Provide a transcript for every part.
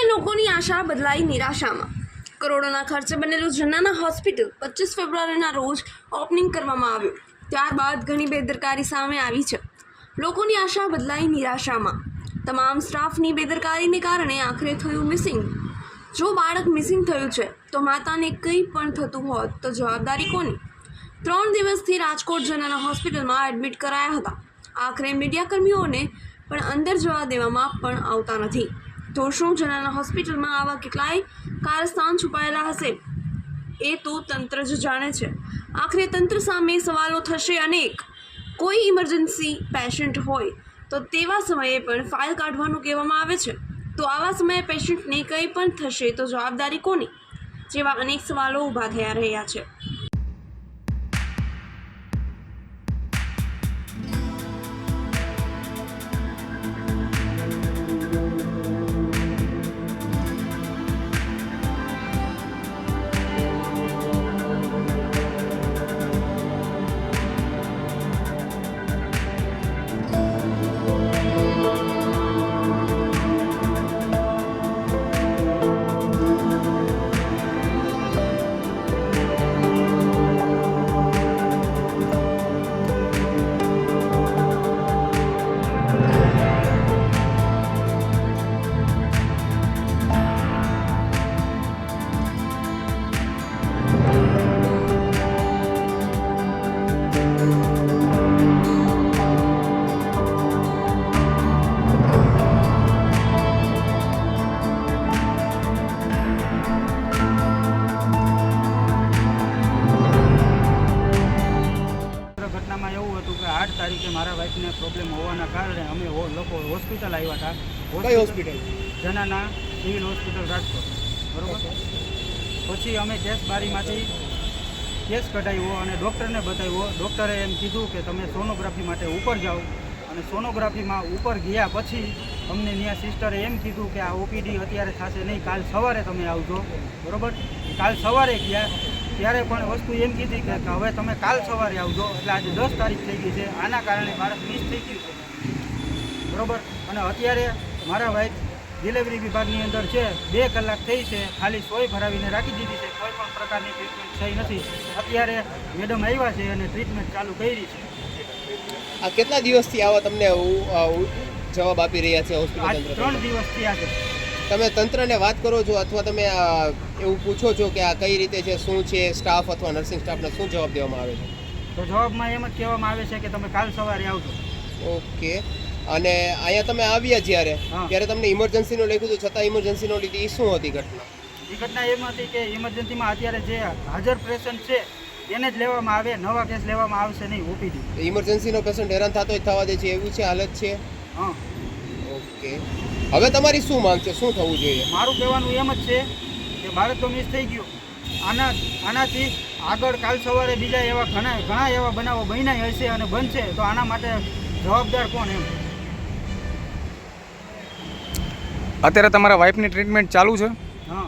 લોકોની આશા બદલાઈ નિરાશામાં. કરોડોના ખર્ચે બનેલું જનાના હોસ્પિટલ 25 ફેબ્રુઆરીના રોજ ઓપનિંગ કરવામાં આવ્યું. ત્યારબાદ ઘણી બેદરકારી સામે આવી છે. લોકોની આશા બદલાઈ નિરાશામાં. તમામ સ્ટાફની બેદરકારીને કારણે આખરે થયું મિસિંગ. જો બાળક મિસિંગ થયું છે તો માતાને કંઈ પણ થતું હોત તો જવાબદારી કોની? 3 દિવસથી રાજકોટ જનાના હોસ્પિટલમાં એડમિટ કરાયા હતા. આખરે મીડિયાકર્મીઓને પણ અંદર જવા દેવામાં પણ આવતા નથી. તો શું જનાના હોસ્પિટલમાં આવા કેટલાય કારસ્તાન છુપાયેલા હશે? એ તો તંત્ર જ જાણે છે. આખરે તંત્ર સામે સવાલો થશે અનેક. કોઈ ઇમરજન્સી પેશન્ટ હોય તો તેવા સમયે પણ ફાઇલ કાઢવાનું કહેવામાં આવે છે. તો આવા સમયે પેશન્ટને કંઈ પણ થશે તો જવાબદારી કોની? જેવા અનેક સવાલો ઊભા થયા રહ્યા છે. ઘટનામાં એવું હતું કે 8 તારીખે મારા વાઈફને પ્રોબ્લેમ હોવાના કારણે અમે લોકો હોસ્પિટલ આવ્યા હતા. કઈ હોસ્પિટલ? જનાના civil hospital Rajkot. બરાબર. પછી અમે કેસ બારીમાંથી કેસ કઢાવ્યો અને ડૉક્ટરને બતાવ્યો. ડૉક્ટરે એમ કીધું કે તમે સોનોગ્રાફી માટે ઉપર જાઓ. અને સોનોગ્રાફીમાં ઉપર ગયા પછી અમને ત્યાં સિસ્ટરે એમ કીધું કે આ ઓપીડી અત્યારે થશે નહીં, કાલ સવારે તમે આવજો. બરાબર. કાલ સવારે ગયા ત્યારે પણ વસ્તુ એમ કીધી કે હવે તમે કાલ સવારે આવજો. એટલે આજે 10 તારીખ થઈ ગઈ છે. આના કારણે બાળક મિસ થઈ ગયું છે. બરાબર. અને અત્યારે મારા વાઈફ ડિલિવરી વિભાગની અંદર છે. 2 કલાક થઈ છે, ખાલી સોય ભરાવીને રાખી દીધી છે. કોઈ પણ પ્રકારની ટ્રીટમેન્ટ થઈ નથી. અત્યારે મેડમ આવ્યા છે અને ટ્રીટમેન્ટ ચાલુ કરી છે. આ કેટલા દિવસથી આવા તમને જવાબ આપી રહ્યા છે હોસ્પિટલ તંત્ર? 3 દિવસ થયા છે. તમે તંત્રને વાત કરો છો અથવા તમે એવું પૂછો છો કે આ કઈ રીતે છે, શું છે, સ્ટાફ અથવા નર્સિંગ સ્ટાફને શું જવાબ દેવામાં આવે છે? તો જવાબમાં એમ જ કહેવામાં આવે છે કે તમે કાલ સવારે આવજો. ઓકે. અને અહીંયા તમે આવ્યા ત્યારે તમને ઇમરજન્સીનું લખ્યું હતું, છતાં ઇમરજન્સીનો લીધી, એ શું હતી ઘટના? એ ઘટના એમ હતી કે ઇમરજન્સીમાં અત્યારે જે હાજર પેશન્ટ છે એને જ લેવામાં આવે, નવા કેસ લેવામાં આવશે નહીં. ઓપીડી ઇમરજન્સીનો પેશન્ટ હેરાન થતો જ થવા દે છે, એવું છે હાલત છે? હા. ઓકે. હવે તમારી શું માંગ છે, શું થવું જોઈએ? મારું કહેવાનું એમ જ છે કે બાળક તો મિસ થઈ ગયું. આનાથી આગળ કાલ સવારે બીજા એવા ઘણા એવા બનાવો બન્યા હશે અને બનશે તો આના માટે જવાબદાર કોણ? એમ. અત્યારે તમારા વાઈફની ટ્રીટમેન્ટ ચાલુ છે? હા.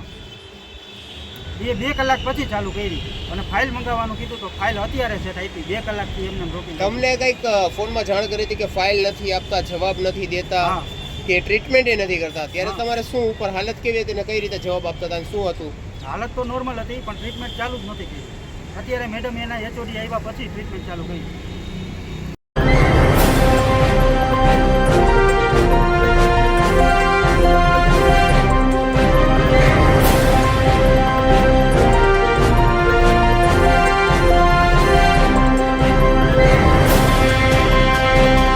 એ 2 કલાક પછી ચાલુ કરી અને ફાઇલ મંગાવવાનું કીધું તો ફાઇલ અત્યારે સેટ આપી. 2 કલાકથી એમને રોકી. તમને કંઈક ફોનમાં જાણ કરી હતી કે ફાઇલ નથી આપતા, જવાબ નથી દેતા, કે ટ્રીટમેન્ટ એ નથી કરતા, ત્યારે તમારે શું ઉપર હાલત કેવી હતી ને કઈ રીતે જવાબ આપતા હતા, શું હતું? હાલત તો નોર્મલ હતી પણ ટ્રીટમેન્ટ ચાલુ જ નહોતી કરી. અત્યારે મેડમ એના HOD આવ્યા પછી ટ્રીટમેન્ટ ચાલુ કરી.